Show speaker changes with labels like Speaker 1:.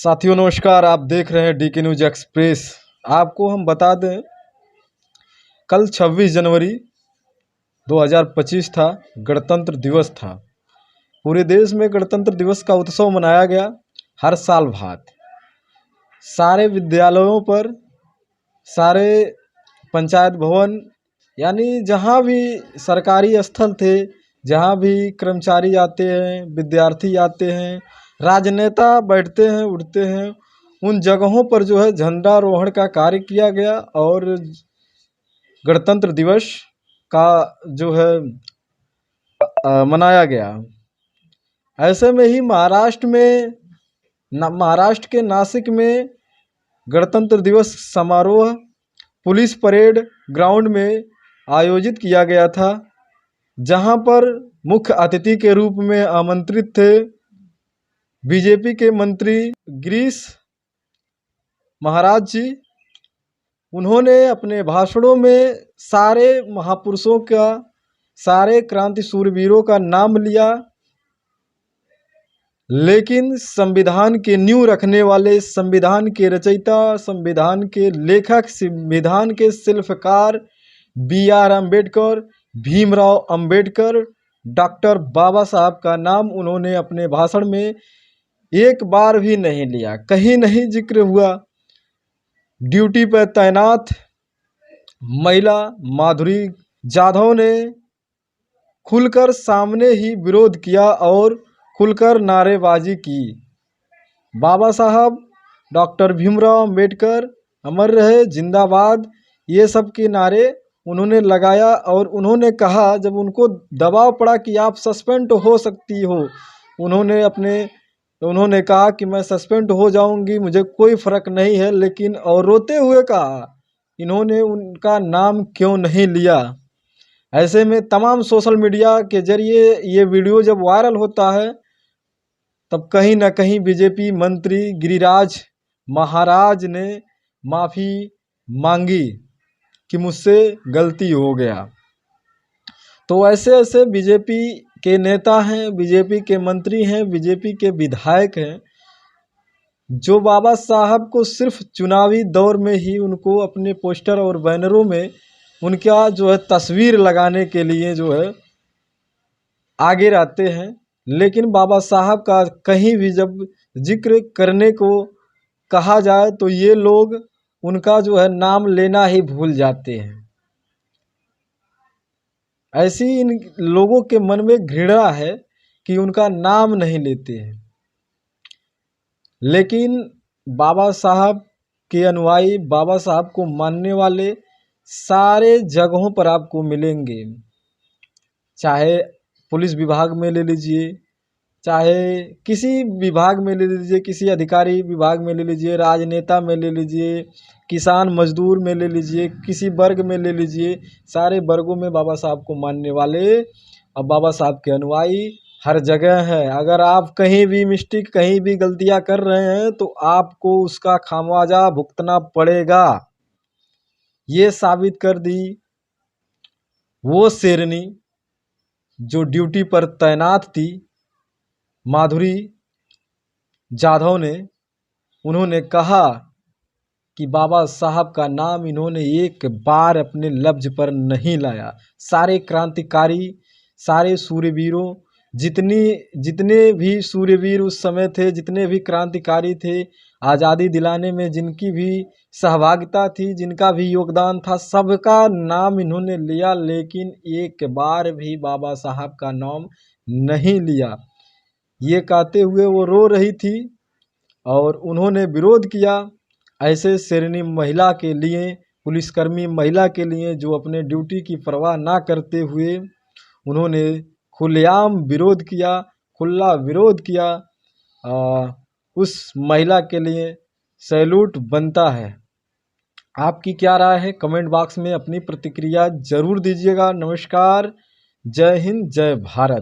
Speaker 1: साथियों नमस्कार। आप देख रहे हैं डीके न्यूज एक्सप्रेस। आपको हम बता दें, कल 26 जनवरी 2025 था, गणतंत्र दिवस था। पूरे देश में गणतंत्र दिवस का उत्सव मनाया गया। हर साल भांति सारे विद्यालयों पर, सारे पंचायत भवन, यानी जहाँ भी सरकारी स्थल थे, जहाँ भी कर्मचारी आते हैं, विद्यार्थी आते हैं, राजनेता बैठते हैं, उठते हैं, उन जगहों पर जो है झंडारोहण का कार्य किया गया और गणतंत्र दिवस का जो है मनाया गया। ऐसे में ही महाराष्ट्र के नासिक में गणतंत्र दिवस समारोह पुलिस परेड ग्राउंड में आयोजित किया गया था, जहां पर मुख्य अतिथि के रूप में आमंत्रित थे बीजेपी के मंत्री गिरीश महाराज जी। उन्होंने अपने भाषणों में सारे महापुरुषों का, सारे क्रांति सूरवीरों का नाम लिया, लेकिन संविधान के नींव रखने वाले, संविधान के रचयिता, संविधान के लेखक, संविधान के शिल्पकार BR अम्बेडकर, भीमराव अम्बेडकर, डॉक्टर बाबा साहब का नाम उन्होंने अपने भाषण में एक बार भी नहीं लिया। कहीं नहीं जिक्र हुआ। ड्यूटी पर तैनात महिला माधुरी जाधव ने खुलकर सामने ही विरोध किया और खुलकर नारेबाजी की। बाबा साहब, डॉक्टर भीमराव अम्बेडकर अमर रहे, जिंदाबाद, ये सब के नारे उन्होंने लगाया। और उन्होंने कहा, जब उनको दबाव पड़ा कि आप सस्पेंड हो सकती हो, उन्होंने कहा कि मैं सस्पेंड हो जाऊंगी, मुझे कोई फ़र्क नहीं है, लेकिन और रोते हुए कहा, इन्होंने उनका नाम क्यों नहीं लिया। ऐसे में तमाम सोशल मीडिया के जरिए ये वीडियो जब वायरल होता है, तब कहीं ना कहीं बीजेपी मंत्री गिरिराज महाराज ने माफ़ी मांगी कि मुझसे गलती हो गया। तो ऐसे बीजेपी के नेता हैं, बीजेपी के मंत्री हैं, बीजेपी के विधायक हैं, जो बाबा साहब को सिर्फ चुनावी दौर में ही उनको अपने पोस्टर और बैनरों में उनका जो है तस्वीर लगाने के लिए जो है आगे रहते हैं, लेकिन बाबा साहब का कहीं भी जब जिक्र करने को कहा जाए तो ये लोग उनका जो है नाम लेना ही भूल जाते हैं। ऐसी इन लोगों के मन में घृणा है कि उनका नाम नहीं लेते हैं। लेकिन बाबा साहब के अनुयायी, बाबा साहब को मानने वाले सारे जगहों पर आपको मिलेंगे। चाहे पुलिस विभाग में ले लीजिए, चाहे किसी विभाग में ले लीजिए, किसी अधिकारी विभाग में ले लीजिए, राजनेता में ले लीजिए, किसान मजदूर में ले लीजिए, किसी वर्ग में ले लीजिए, सारे वर्गों में बाबा साहब को मानने वाले और बाबा साहब के अनुयायी हर जगह है। अगर आप कहीं भी मिस्टेक, कहीं भी गलतियां कर रहे हैं तो आपको उसका खामियाजा भुगतना पड़ेगा। ये साबित कर दी वो शेरनी जो ड्यूटी पर तैनात थी, माधुरी जाधव ने। उन्होंने कहा कि बाबा साहब का नाम इन्होंने एक बार अपने लफ्ज पर नहीं लाया। सारे क्रांतिकारी, सारे सूर्यवीरों, जितने भी सूर्यवीर उस समय थे, जितने भी क्रांतिकारी थे, आज़ादी दिलाने में जिनकी भी सहभागिता थी, जिनका भी योगदान था, सबका नाम इन्होंने लिया, लेकिन एक बार भी बाबा साहब का नाम नहीं लिया। ये कहते हुए वो रो रही थी और उन्होंने विरोध किया ऐसे शेरनी महिला के लिए, पुलिसकर्मी महिला के लिए, जो अपने ड्यूटी की परवाह ना करते हुए उन्होंने खुलेआम विरोध किया, खुला विरोध किया। उस महिला के लिए सैल्यूट बनता है। आपकी क्या राय है? कमेंट बॉक्स में अपनी प्रतिक्रिया जरूर दीजिएगा। नमस्कार, जय हिंद, जय भारत।